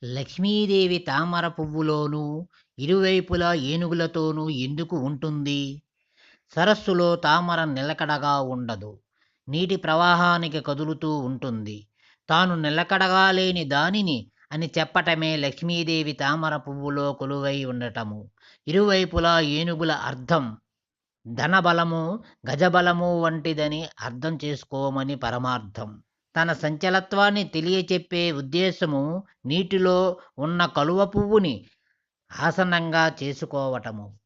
లక్ష్మీదేవి తామర పువ్వులోనూ, ఇరువైపులా ఏనుగులతోనూ ఎందుకు ఉంటుంది? సరస్సులో తామర నిలకడగా ఉండదు. నీటి ప్రవాహానికి కదులుతూ ఉంటుంది. తాను నిలకడగా లేని దానిని అని చెప్పటమే లక్ష్మీదేవి తామర పువ్వులో కొలువై ఉండటము. ఇరువైపులా ఏనుగుల అర్థం ధనబలము, గజబలము వంటిదని అర్థం చేసుకోమని పరమార్థం. తన సంచలత్వాన్ని తెలియచెప్పే ఉద్దేశము నీటిలో ఉన్న కలువ పువ్వుని ఆసనంగా చేసుకోవటము.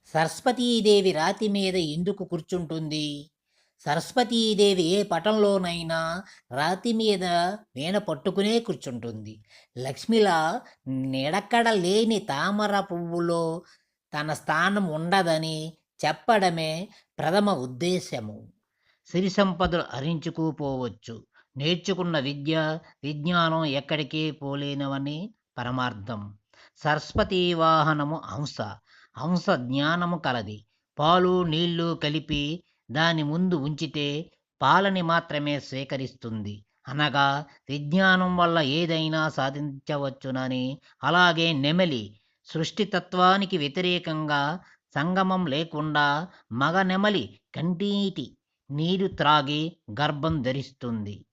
సరస్వతీదేవి రాతి మీద ఎందుకు కూర్చుంటుంది? సరస్వతీదేవి ఏ పటంలోనైనా రాతి మీద వీణ పట్టుకునే కూర్చుంటుంది. లక్ష్మిలా నిడకడ లేని తామర పువ్వులో తన స్థానం ఉండదని చెప్పడమే ప్రథమ ఉద్దేశము. సిరి సంపదలు హరించుకుపోవచ్చు. నేర్చుకున్న విద్య, విజ్ఞానం ఎక్కడికి పోలేనవని పరమార్థం. సరస్వతీ వాహనము హంస. హంస జ్ఞానము కలది. పాలు నీళ్లు కలిపి దాని ముందు ఉంచితే పాలని మాత్రమే స్వీకరిస్తుంది. అనగా విజ్ఞానం వల్ల ఏదైనా సాధించవచ్చునని. అలాగే నెమలి సృష్టితత్వానికి వ్యతిరేకంగా సంగమం లేకుండా మగ నెమలి కంటీటి నీరు త్రాగి గర్భం ధరిస్తుంది.